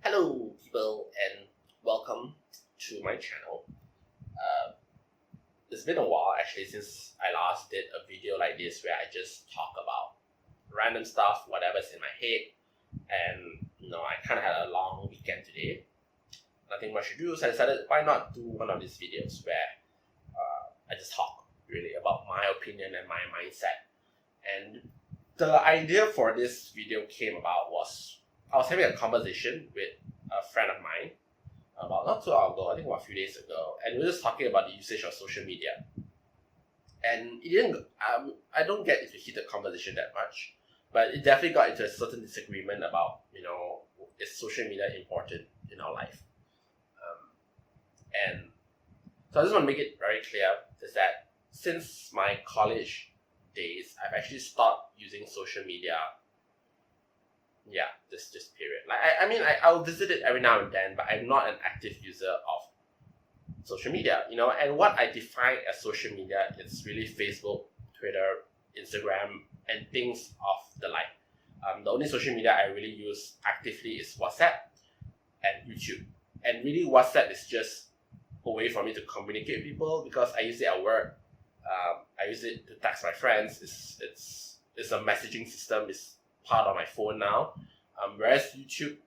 Hello, people, and welcome to my channel. It's been a while actually since I last did a video like this where I just talk about random stuff, whatever's in my head, and I kind of had a long weekend today. Nothing much to do, so I decided why not do one of these videos where I just talk really about my opinion and my mindset. And the idea for this video came about was I was having a conversation with a friend of mine about not too long ago, I think about a few days ago, and we were just talking about the usage of social media. And it didn't, I don't get into heated conversation that much, but it definitely got into a certain disagreement about, is social media important in our life? And so I just want to make it very clear is that since my college days, I've actually stopped using social media. Yeah, this period. Like I'll visit it every now and then, but I'm not an active user of social media. And what I define as social media is really Facebook, Twitter, Instagram, and things of the like. The only social media I really use actively is WhatsApp and YouTube. And really, WhatsApp is just a way for me to communicate with people because I use it at work. I use it to text my friends. It's a messaging system. It's part of my phone now. Whereas YouTube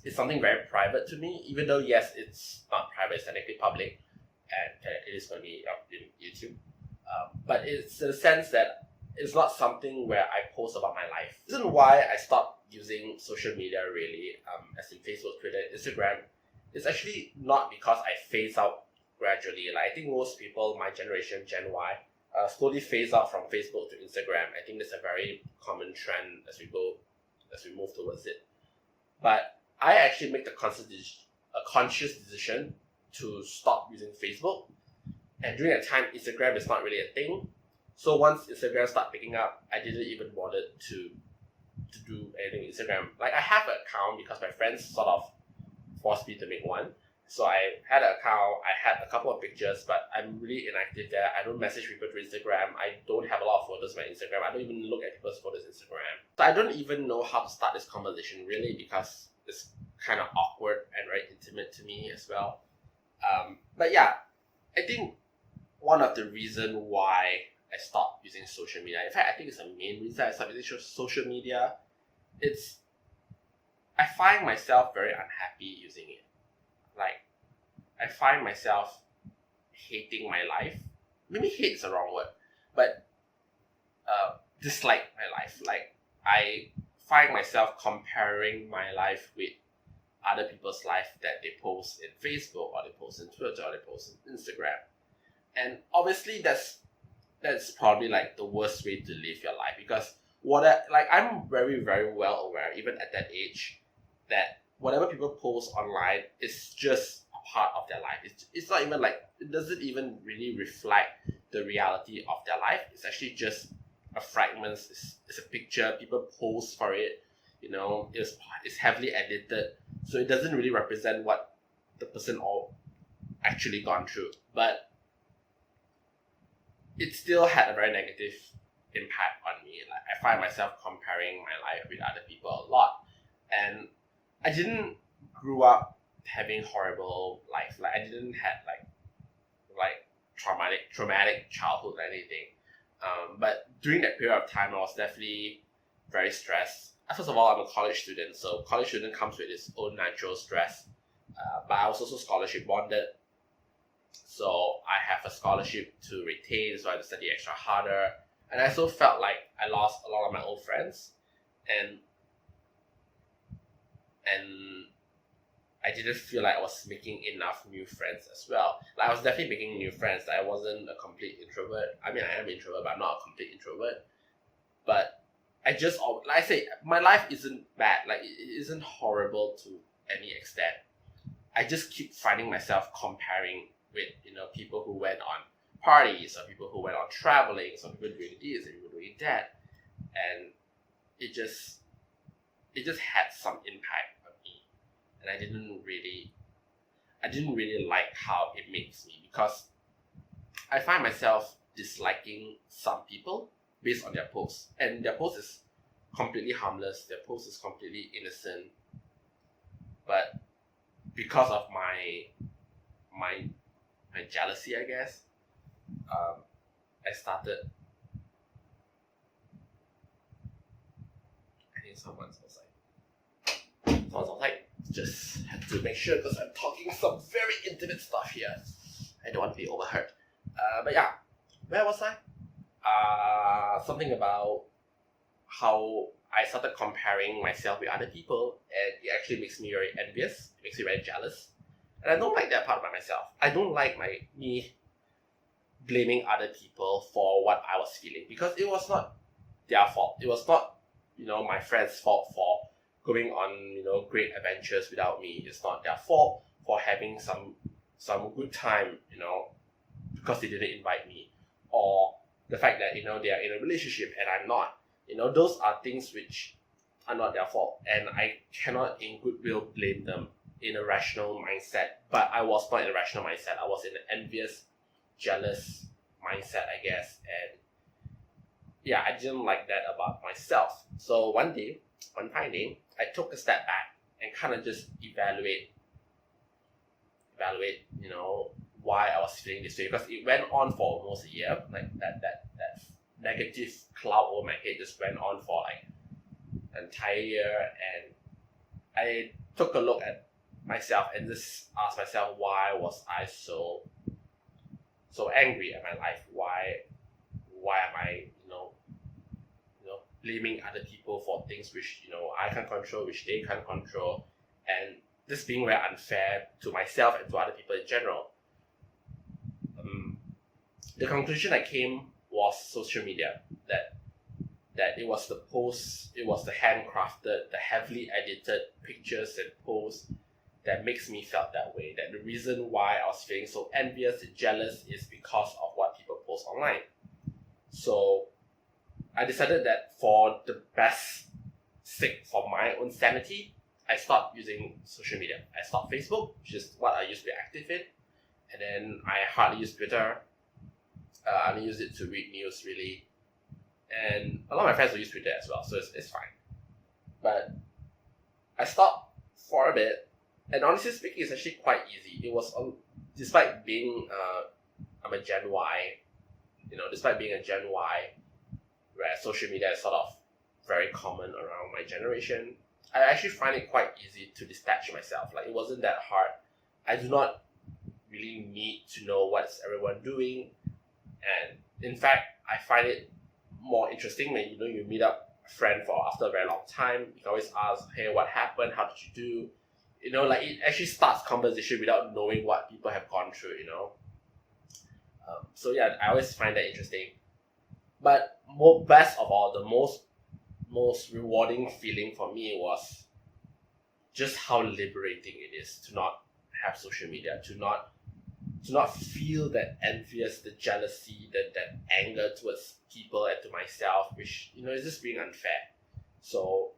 is something very private to me, even though yes, it's not private, it's technically public, and it is going to be up in YouTube. But it's in the sense that it's not something where I post about my life. The reason why I stopped using social media really, as in Facebook, Twitter, Instagram, is actually not because I phase out gradually. Like I think most people, my generation, Gen Y, slowly phase out from Facebook to Instagram. I think that's a very common trend as we move towards it. But I actually make a conscious decision to stop using Facebook. And during that time, Instagram is not really a thing. So once Instagram started picking up, I didn't even bother to do anything with Instagram. Like I have an account because my friends sort of forced me to make one. So I had an account, I had a couple of pictures, but I'm really inactive there. I don't message people through Instagram. I don't have a lot of photos on my Instagram. I don't even look at people's photos on Instagram. So I don't even know how to start this conversation really because it's kind of awkward and very intimate to me as well. But yeah, I think one of the reasons why I stopped using social media, in fact, I think it's the main reason I stopped using social media, I find myself very unhappy using it. Like, I find myself hating my life. Maybe hate is the wrong word, but dislike my life. Like, I find myself comparing my life with other people's life that they post in Facebook or they post in Twitter or they post in Instagram. And obviously that's probably like the worst way to live your life because I'm very, very well aware, even at that age, that whatever people post online is just a part of their life. It's not even like, it doesn't even really reflect the reality of their life. It's actually just a fragment. It's a picture. People post for it. It's heavily edited. So it doesn't really represent what the person all actually gone through. But it still had a very negative impact on me. Like I find myself comparing my life with other people a lot. And I didn't grow up having horrible life. Like I didn't have like traumatic childhood or anything. But during that period of time, I was definitely very stressed. First of all, I'm a college student, so college student comes with its own natural stress. But I was also scholarship bonded, so I have a scholarship to retain, so I had to study extra harder. And I also felt like I lost a lot of my old friends, and I didn't feel like I was making enough new friends as well. Like I was definitely making new friends. I wasn't a complete introvert. I mean, I am an introvert, but I'm not a complete introvert. But I just, like I say, my life isn't bad. Like it isn't horrible to any extent. I just keep finding myself comparing with people who went on parties or people who went on traveling, some people doing this and people doing that, and it just had some impact on me, and I didn't really like how it makes me because I find myself disliking some people based on their posts, and their post is completely harmless. Their post is completely innocent, but because of my jealousy, I guess, I started. I think someone's outside. Someone's outside. Just have to make sure because I'm talking some very intimate stuff here. I don't want to be overheard. But yeah, where was I? Something about how I started comparing myself with other people, and it actually makes me very envious. It makes me very jealous, and I don't like that part about myself. I don't like me blaming other people for what I was feeling, because it was not their fault. It was not, my friend's fault for going on, great adventures without me. It's not their fault for having some good time, because they didn't invite me, or the fact that they are in a relationship and I'm not. Those are things which are not their fault, and I cannot in goodwill blame them in a rational mindset. But I was not in a rational mindset. I was in an envious, jealous mindset, I guess. And yeah, I didn't like that about myself. So one fine day, I took a step back and kind of just evaluate, why I was feeling this way, because it went on for almost a year. Like that negative cloud over my head just went on for like an entire year, and I took a look at myself and just asked myself, why was I so angry at my life? Why am I blaming other people for things which I can't control, which they can't control, and this being very unfair to myself and to other people in general. The conclusion I came was social media. That it was the posts, it was the handcrafted, the heavily edited pictures and posts that makes me felt that way. That the reason why I was feeling so envious and jealous is because of what people post online. So I decided that for the best sake for my own sanity, I stopped using social media. I stopped Facebook, which is what I used to be active in, and then I hardly use Twitter. I only use it to read news, really, and a lot of my friends will use Twitter as well, so it's fine. But I stopped for a bit, and honestly speaking, it's actually quite easy. It was, despite being I'm a Gen Y, despite being a Gen Y, where social media is sort of very common around my generation, I actually find it quite easy to detach myself. Like, it wasn't that hard. I do not really need to know what's everyone doing, and in fact, I find it more interesting when you meet up a friend for after a very long time. You can always ask, hey, what happened? How did you do? Like, it actually starts conversation without knowing what people have gone through. So yeah, I always find that interesting. But best of all, the most rewarding feeling for me was just how liberating it is to not have social media, to not feel that envious, the jealousy, that anger towards people and to myself, which is just being unfair. So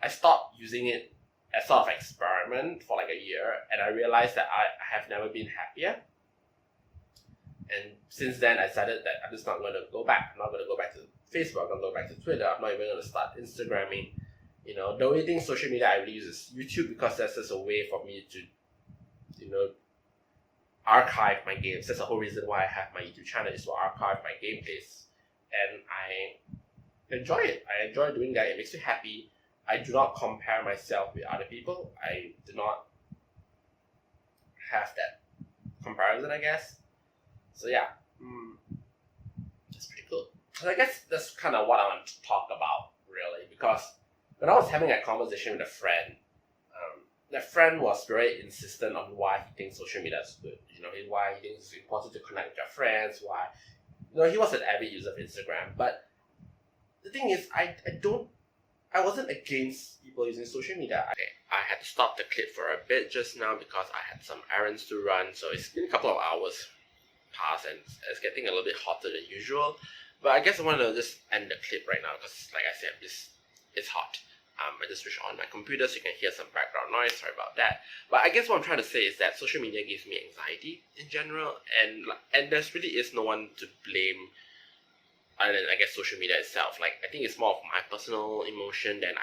I stopped using it as sort of experiment for like a year, and I realized that I have never been happier. And since then, I decided that I'm just not going to go back. I'm not going to go back to Facebook. I'm not going to go back to Twitter. I'm not even going to start Instagramming. The only thing social media I really use is YouTube, because that's just a way for me to, archive my games. That's the whole reason why I have my YouTube channel, is to archive my gameplays. And I enjoy it. I enjoy doing that. It makes me happy. I do not compare myself with other people. I do not have that comparison, I guess. So yeah, that's pretty cool. So I guess that's kind of what I want to talk about, really, because when I was having a conversation with a friend, that friend was very insistent on why he thinks social media is good. Why he thinks it's important to connect with your friends. Why, he was an avid user of Instagram. But the thing is, I wasn't against people using social media. I had to stop the clip for a bit just now because I had some errands to run. So it's been a couple of hours past, and it's getting a little bit hotter than usual. But I guess I want to just end the clip right now because, like I said, it's hot. I just switched on my computer so you can hear some background noise. Sorry about that. But I guess what I'm trying to say is that social media gives me anxiety in general, and there really is no one to blame other than, I guess, social media itself. Like, I think it's more of my personal emotion than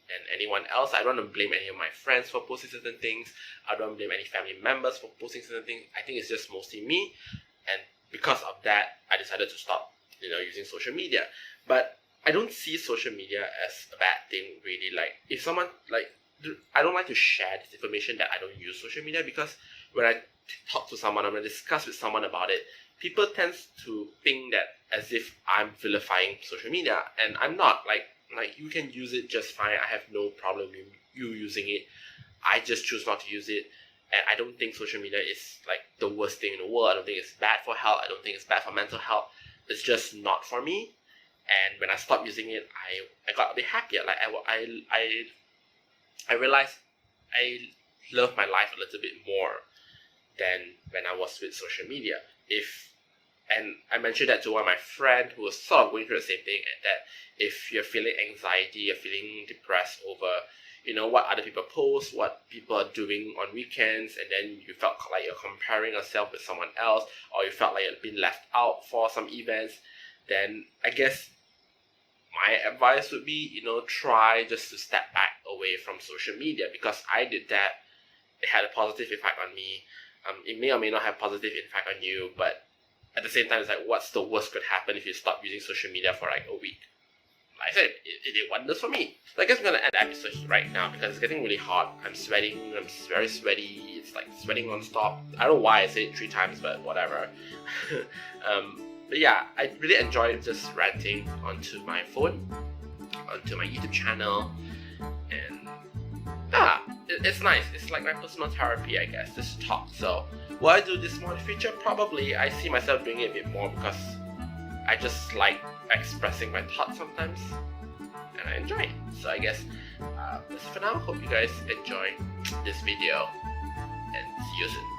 than anyone else. I don't want to blame any of my friends for posting certain things. I don't blame any family members for posting certain things. I think it's just mostly me, and because of that, I decided to stop, using social media. But I don't see social media as a bad thing, really. Like, if someone, I don't like to share this information that I don't use social media, because when I talk to someone, I'm going to discuss with someone about it, people tend to think that as if I'm vilifying social media, and I'm not. Like you can use it just fine. I have no problem with you using it. I just choose not to use it. And I don't think social media is like the worst thing in the world. I don't think it's bad for health. I don't think it's bad for mental health. It's just not for me. And when I stopped using it, I got a bit happier. Like I realized I love my life a little bit more than when I was with social media. And I mentioned that to one of my friends who was sort of going through the same thing, that if you're feeling anxiety, you're feeling depressed over, what other people post, what people are doing on weekends, and then you felt like you're comparing yourself with someone else, or you felt like you're being left out for some events, then I guess my advice would be, try just to step back away from social media, because I did that. It had a positive effect on me. It may or may not have a positive effect on you, but at the same time, it's like, what's the worst could happen if you stop using social media for like a week? Like I said, it did wonders for me. So I guess I'm gonna end the episode right now because it's getting really hot. I'm sweating. I'm very sweaty. It's like sweating non-stop. I don't know why I said it 3 times, but whatever. But yeah, I really enjoyed just ranting onto my phone, onto my YouTube channel, and it's nice. It's like my personal therapy, I guess, just talk. So will I do this more in the future? Probably. I see myself doing it a bit more because I just like expressing my thoughts sometimes, and I enjoy it. So I guess that's it for now. Hope you guys enjoy this video, and see you soon.